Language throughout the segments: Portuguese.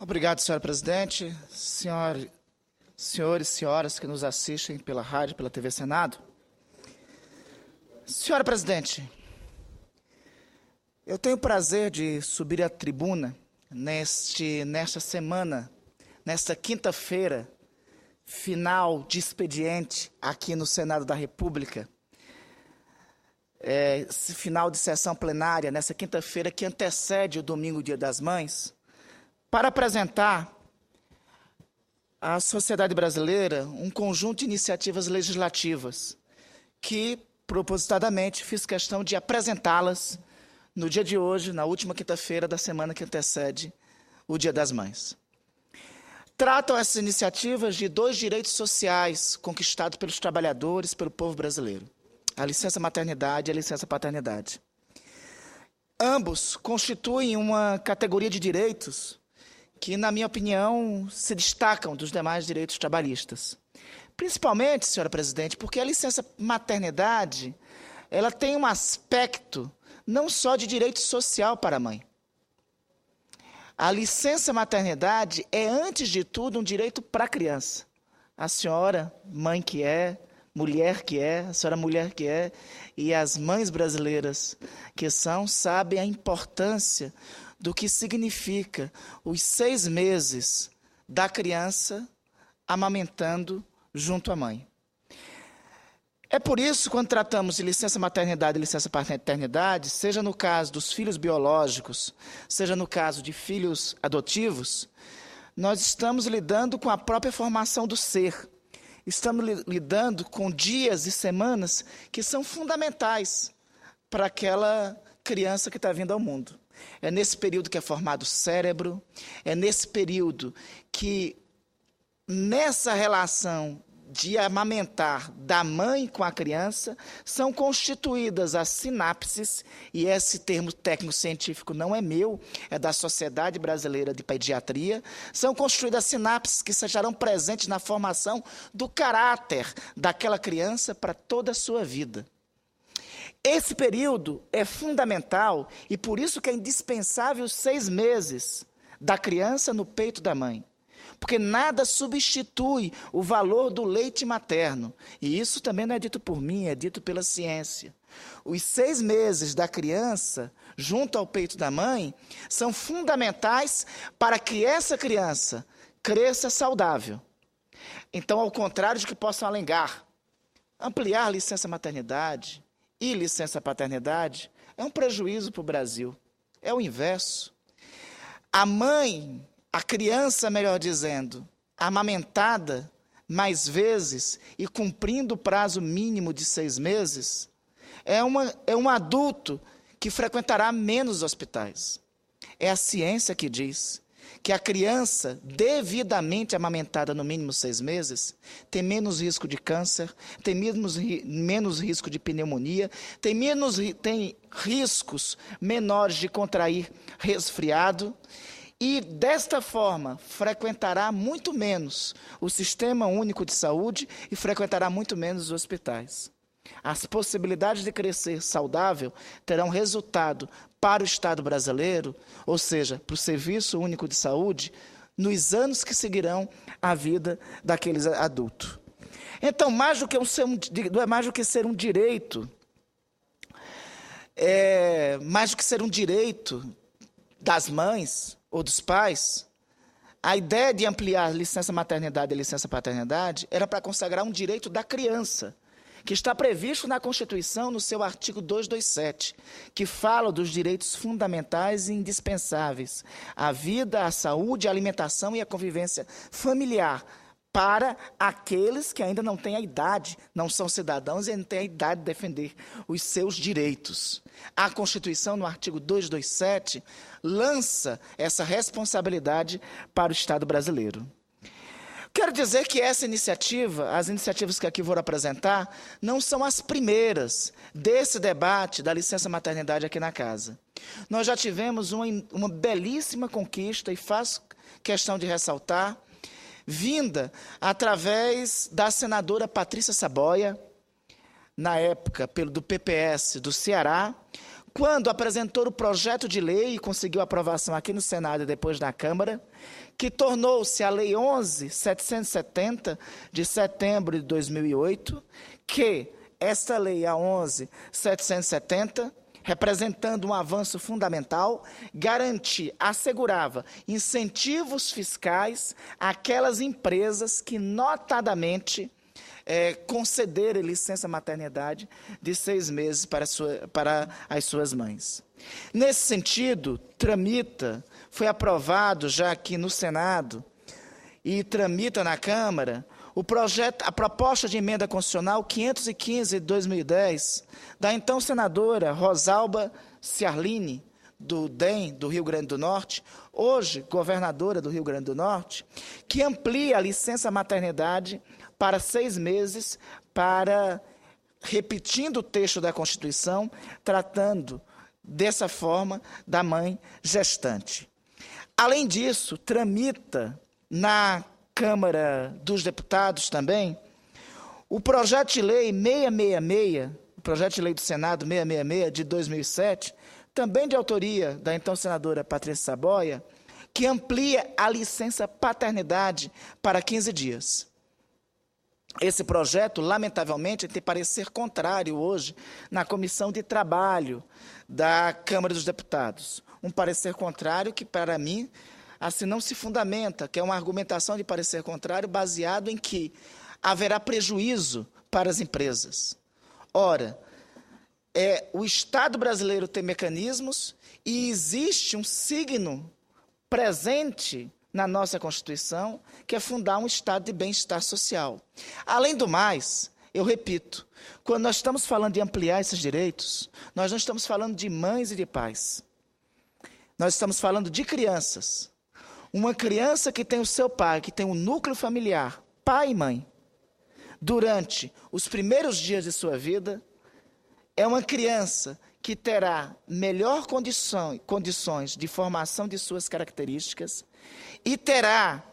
Obrigado, senhora presidente, senhores e senhoras que nos assistem pela rádio, pela TV Senado. Senhora presidente, eu tenho o prazer de subir à tribuna nesta semana, nesta quinta-feira, final de expediente aqui no Senado da República, esse final de sessão plenária, nessa quinta-feira que antecede o domingo, Dia das Mães, para apresentar à sociedade brasileira um conjunto de iniciativas legislativas que, propositadamente, fiz questão de apresentá-las no dia de hoje, na última quinta-feira da semana que antecede o Dia das Mães. Tratam essas iniciativas de dois direitos sociais conquistados pelos trabalhadores, pelo povo brasileiro: a licença maternidade e a licença paternidade. Ambos constituem uma categoria de direitos que, na minha opinião, se destacam dos demais direitos trabalhistas. Principalmente, senhora presidente, porque a licença maternidade ela tem um aspecto não só de direito social para a mãe. A licença maternidade é, antes de tudo, um direito para a criança. A senhora, mãe que é, mulher que é, a senhora mulher que é, e as mães brasileiras que são, sabem a importância do que significa os 6 meses da criança amamentando junto à mãe. É por isso, quando tratamos de licença maternidade e licença paternidade, seja no caso dos filhos biológicos, seja no caso de filhos adotivos, nós estamos lidando com a própria formação do ser. Estamos lidando com dias e semanas que são fundamentais para aquela criança que está vindo ao mundo. É nesse período que é formado o cérebro, é nesse período que, nessa relação de amamentar da mãe com a criança, são constituídas as sinapses, e esse termo técnico-científico não é meu, é da Sociedade Brasileira de Pediatria, são constituídas as sinapses que estarão presentes na formação do caráter daquela criança para toda a sua vida. Esse período é fundamental e por isso que é indispensável os 6 meses da criança no peito da mãe. Porque nada substitui o valor do leite materno. E isso também não é dito por mim, é dito pela ciência. Os 6 meses da criança, junto ao peito da mãe, são fundamentais para que essa criança cresça saudável. Então, ao contrário de que possam alegar, ampliar a licença maternidade e licença paternidade é um prejuízo para o Brasil. É o inverso. A mãe, a criança, melhor dizendo, amamentada mais vezes e cumprindo o prazo mínimo de 6 meses, é um adulto que frequentará menos hospitais. É a ciência que diz que a criança devidamente amamentada no mínimo 6 meses tem menos risco de câncer, tem menos risco de pneumonia, tem riscos menores de contrair resfriado e, desta forma, frequentará muito menos o Sistema Único de Saúde e frequentará muito menos os hospitais. As possibilidades de crescer saudável terão resultado para o Estado brasileiro, ou seja, para o Serviço Único de Saúde, nos anos que seguirão a vida daqueles adultos. Então, mais do que ser um direito, mais do que ser um direito das mães ou dos pais, a ideia de ampliar a licença maternidade e a licença paternidade era para consagrar um direito da criança, que está previsto na Constituição no seu artigo 227, que fala dos direitos fundamentais e indispensáveis à vida, à saúde, à alimentação e à convivência familiar para aqueles que ainda não têm a idade, não são cidadãos e não têm a idade de defender os seus direitos. A Constituição, no artigo 227, lança essa responsabilidade para o Estado brasileiro. Quero dizer que essa iniciativa, as iniciativas que aqui vou apresentar, não são as primeiras desse debate da licença maternidade aqui na casa. Nós já tivemos uma belíssima conquista, e faço questão de ressaltar, vinda através da senadora Patrícia Saboia, na época do PPS do Ceará, quando apresentou o projeto de lei e conseguiu aprovação aqui no Senado e depois na Câmara, que tornou-se a Lei 11.770, de setembro de 2008, que esta lei, a 11.770, representando um avanço fundamental, assegurava incentivos fiscais àquelas empresas que, notadamente, concederem licença maternidade de 6 meses para as suas mães. Nesse sentido, foi aprovado já aqui no Senado e tramita na Câmara a proposta de emenda constitucional 515 de 2010, da então senadora Rosalba Ciarline, do DEM, do Rio Grande do Norte, hoje governadora do Rio Grande do Norte, que amplia a licença maternidade para 6 meses, repetindo o texto da Constituição, tratando dessa forma da mãe gestante. Além disso, tramita na Câmara dos Deputados também o projeto de lei 666, o projeto de lei do Senado 666 de 2007, também de autoria da então senadora Patrícia Saboia, que amplia a licença paternidade para 15 dias. Esse projeto, lamentavelmente, tem parecer contrário hoje na Comissão de Trabalho da Câmara dos Deputados. Um parecer contrário que, para mim, assim não se fundamenta, que é uma argumentação de parecer contrário baseado em que haverá prejuízo para as empresas. Ora, o Estado brasileiro tem mecanismos e existe um signo presente na nossa Constituição, que é fundar um estado de bem-estar social. Além do mais, eu repito, quando nós estamos falando de ampliar esses direitos, nós não estamos falando de mães e de pais. Nós estamos falando de crianças. Uma criança que tem o seu pai, que tem um núcleo familiar, pai e mãe, durante os primeiros dias de sua vida, é uma criança que terá melhor condições de formação de suas características e terá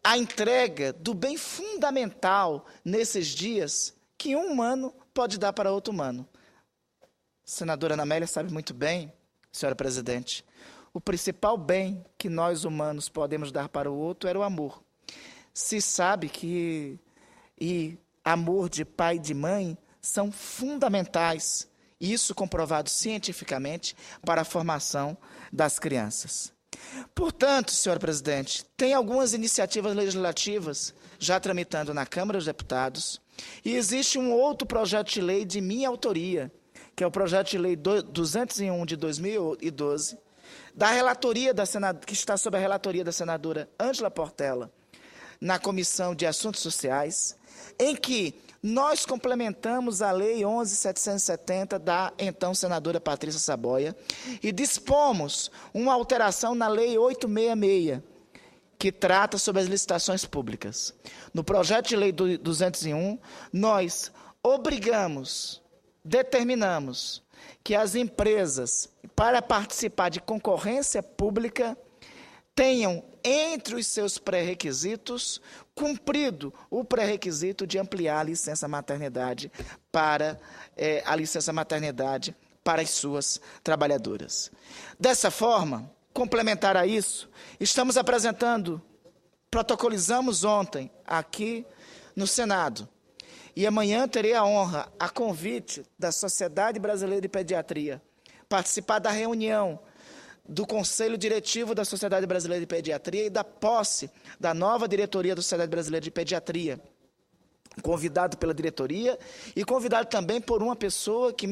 a entrega do bem fundamental nesses dias que um humano pode dar para outro humano. A senadora Ana Amélia sabe muito bem, senhora presidente, o principal bem que nós humanos podemos dar para o outro era o amor. Se sabe que amor de pai e de mãe são fundamentais, isso comprovado cientificamente, para a formação das crianças. Portanto, senhor presidente, tem algumas iniciativas legislativas já tramitando na Câmara dos Deputados e existe um outro projeto de lei de minha autoria, que é o projeto de lei 201 de 2012, que está sob a relatoria da senadora Ângela Portela, na Comissão de Assuntos Sociais, em que nós complementamos a Lei 11.770 da então senadora Patrícia Saboia e dispomos uma alteração na Lei 866, que trata sobre as licitações públicas. No projeto de Lei 201, nós determinamos que as empresas, para participar de concorrência pública, tenham entre os seus pré-requisitos cumprido o pré-requisito de ampliar a licença maternidade para as suas trabalhadoras. Dessa forma, complementar a isso, protocolizamos ontem aqui no Senado, e amanhã terei a honra, a convite da Sociedade Brasileira de Pediatria, participar da reunião do Conselho Diretivo da Sociedade Brasileira de Pediatria e da posse da nova diretoria da Sociedade Brasileira de Pediatria. Convidado pela diretoria e convidado também por uma pessoa que,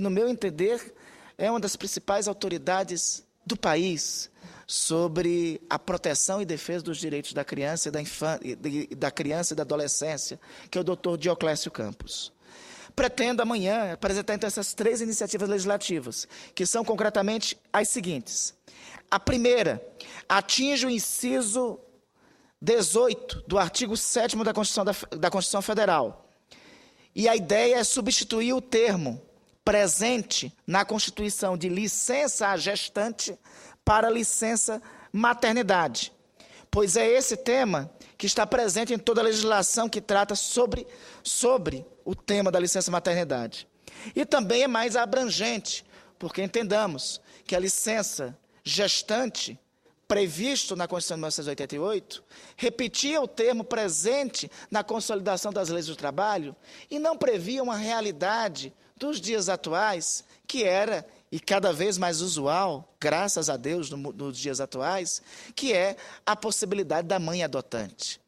no meu entender, é uma das principais autoridades do país sobre a proteção e defesa dos direitos da criança e da criança e da adolescência, que é o Dr. Dioclésio Campos. Pretendo amanhã apresentar então essas 3 iniciativas legislativas, que são concretamente as seguintes. A primeira atinge o inciso 18 do artigo 7º da Constituição Federal. E a ideia é substituir o termo presente na Constituição de licença à gestante para licença maternidade, pois é esse tema que está presente em toda a legislação que trata sobre o tema da licença maternidade. E também é mais abrangente, porque entendamos que a licença gestante, previsto na Constituição de 1988, repetia o termo presente na consolidação das leis do trabalho e não previa uma realidade dos dias atuais, que era, e cada vez mais usual, graças a Deus, nos dias atuais, que é a possibilidade da mãe adotante.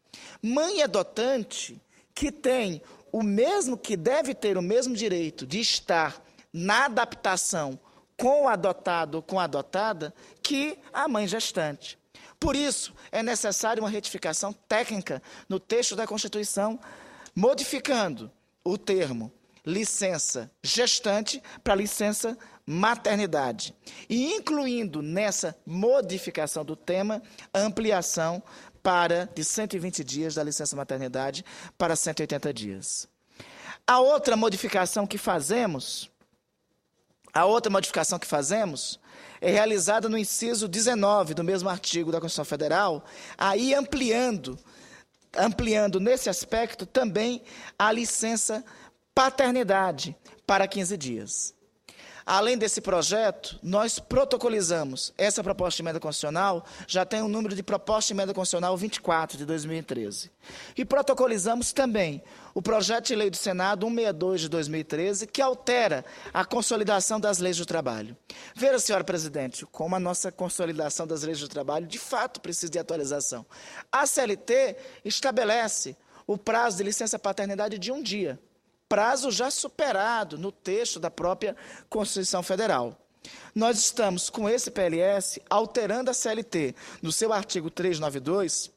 Mãe adotante que tem o mesmo, que deve ter o mesmo direito de estar na adaptação com o adotado ou com a adotada que a mãe gestante. Por isso, é necessária uma retificação técnica no texto da Constituição, modificando o termo licença gestante para licença maternidade e incluindo nessa modificação do tema a ampliação de 120 dias da licença maternidade para 180 dias. A outra modificação que fazemos é realizada no inciso 19 do mesmo artigo da Constituição Federal, aí ampliando nesse aspecto também a licença paternidade para 15 dias. Além desse projeto, nós protocolizamos essa proposta de emenda constitucional, já tem o número de proposta de emenda constitucional 24 de 2013. E protocolizamos também o projeto de lei do Senado 162 de 2013, que altera a consolidação das leis do trabalho. Veja, senhora presidente, como a nossa consolidação das leis do trabalho, de fato, precisa de atualização. A CLT estabelece o prazo de licença paternidade de 1 dia. Prazo já superado no texto da própria Constituição Federal. Nós estamos, com esse PLS, alterando a CLT no seu artigo 392,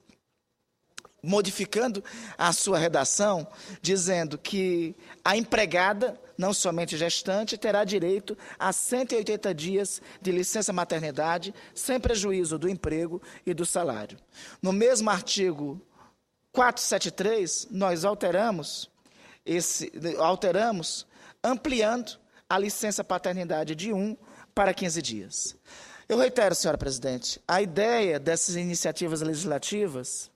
modificando a sua redação, dizendo que a empregada, não somente gestante, terá direito a 180 dias de licença maternidade, sem prejuízo do emprego e do salário. No mesmo artigo 473, nós alteramos ampliando a licença paternidade de 1 para 15 dias. Eu reitero, senhora presidente, a ideia dessas iniciativas legislativas,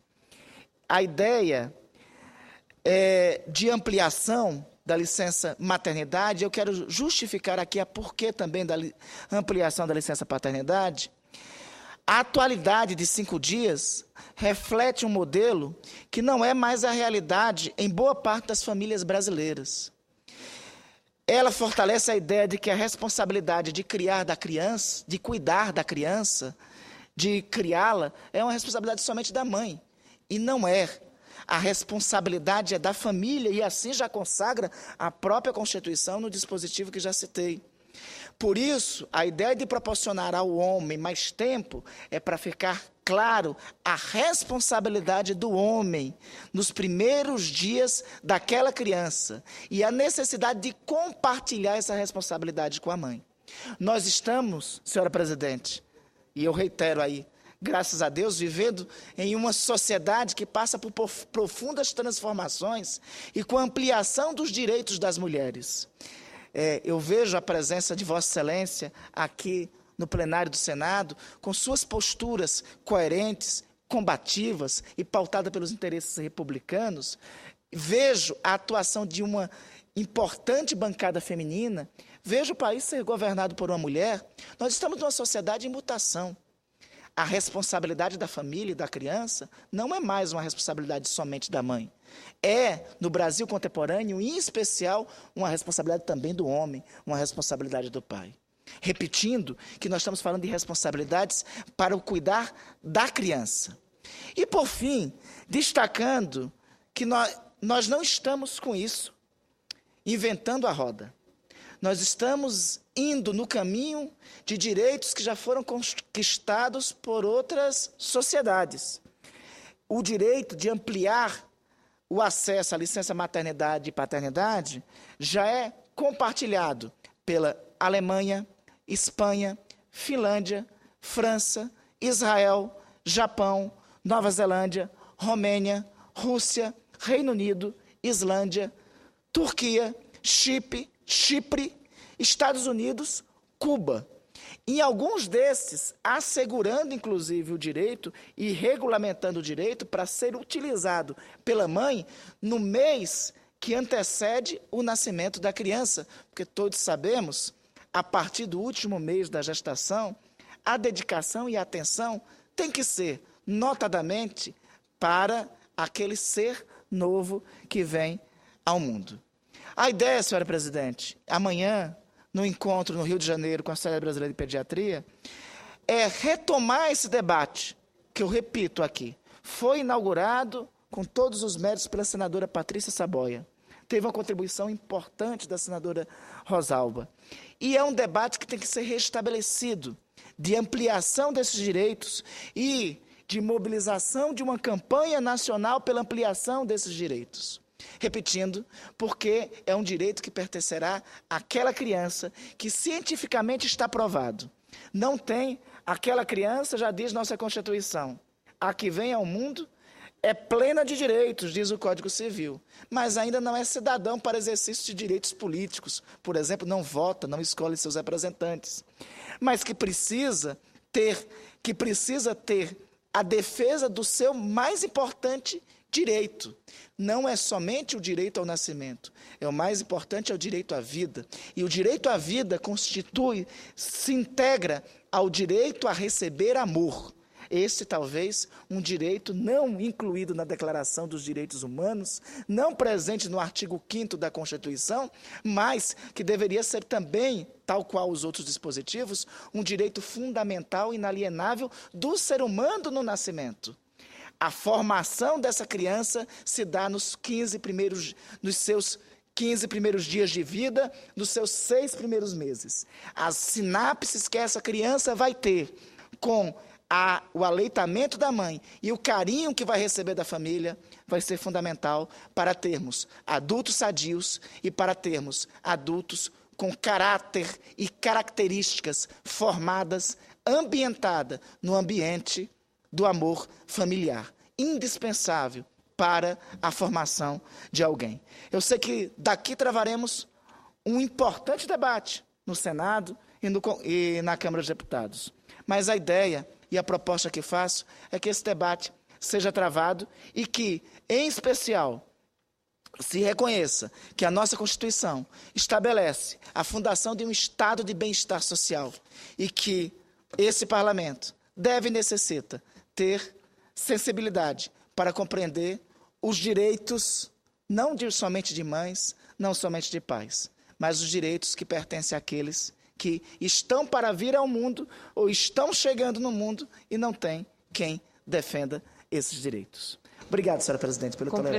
a ideia de ampliação da licença maternidade, eu quero justificar aqui a porquê também da ampliação da licença paternidade. A atualidade de 5 dias reflete um modelo que não é mais a realidade em boa parte das famílias brasileiras. Ela fortalece a ideia de que a responsabilidade de criar da criança, de cuidar da criança, de criá-la, é uma responsabilidade somente da mãe. E não é. A responsabilidade é da família e assim já consagra a própria Constituição no dispositivo que já citei. Por isso, a ideia de proporcionar ao homem mais tempo é para ficar claro a responsabilidade do homem nos primeiros dias daquela criança e a necessidade de compartilhar essa responsabilidade com a mãe. Nós estamos, senhora presidente, e eu reitero aí, graças a Deus, vivendo em uma sociedade que passa por profundas transformações e com a ampliação dos direitos das mulheres. Eu vejo a presença de Vossa Excelência aqui no plenário do Senado, com suas posturas coerentes, combativas e pautada pelos interesses republicanos. Vejo a atuação de uma importante bancada feminina. Vejo o país ser governado por uma mulher. Nós estamos numa sociedade em mutação. A responsabilidade da família e da criança não é mais uma responsabilidade somente da mãe. É, no Brasil contemporâneo, em especial, uma responsabilidade também do homem, uma responsabilidade do pai. Repetindo que nós estamos falando de responsabilidades para o cuidar da criança. E, por fim, destacando que nós não estamos com isso inventando a roda. Nós estamos indo no caminho de direitos que já foram conquistados por outras sociedades. O direito de ampliar o acesso à licença maternidade e paternidade já é compartilhado pela Alemanha, Espanha, Finlândia, França, Israel, Japão, Nova Zelândia, Romênia, Rússia, Reino Unido, Islândia, Turquia, Chipre, Estados Unidos, Cuba. Em alguns desses, assegurando, inclusive, o direito e regulamentando o direito para ser utilizado pela mãe no mês que antecede o nascimento da criança. Porque todos sabemos, a partir do último mês da gestação, a dedicação e a atenção tem que ser, notadamente, para aquele ser novo que vem ao mundo. A ideia, senhora presidente, amanhã, no encontro no Rio de Janeiro com a Sociedade Brasileira de Pediatria, é retomar esse debate, que eu repito aqui, foi inaugurado com todos os méritos pela senadora Patrícia Saboia. Teve uma contribuição importante da senadora Rosalba. E é um debate que tem que ser restabelecido, de ampliação desses direitos e de mobilização de uma campanha nacional pela ampliação desses direitos. Repetindo, porque é um direito que pertencerá àquela criança que cientificamente está provado. Não tem, aquela criança, já diz nossa Constituição, a que vem ao mundo é plena de direitos, diz o Código Civil, mas ainda não é cidadão para exercício de direitos políticos. Por exemplo, não vota, não escolhe seus representantes. Mas que precisa ter a defesa do seu mais importante direito. Não é somente o direito ao nascimento, o mais importante é o direito à vida. E o direito à vida se integra ao direito a receber amor. Esse, talvez, um direito não incluído na Declaração dos Direitos Humanos, não presente no artigo 5º da Constituição, mas que deveria ser também, tal qual os outros dispositivos, um direito fundamental e inalienável do ser humano no nascimento. A formação dessa criança se dá nos seus 15 primeiros dias de vida, nos seus 6 primeiros meses. As sinapses que essa criança vai ter com o aleitamento da mãe e o carinho que vai receber da família vai ser fundamental para termos adultos sadios e para termos adultos com caráter e características formadas, ambientada no ambiente do amor familiar, indispensável para a formação de alguém. Eu sei que daqui travaremos um importante debate no Senado e na Câmara dos Deputados, mas a ideia e a proposta que faço é que esse debate seja travado e que, em especial, se reconheça que a nossa Constituição estabelece a fundação de um estado de bem-estar social e que esse parlamento necessita ter sensibilidade para compreender os direitos, não somente de mães, não somente de pais, mas os direitos que pertencem àqueles que estão para vir ao mundo ou estão chegando no mundo e não tem quem defenda esses direitos. Obrigado, senhora presidente, pelo tolerância.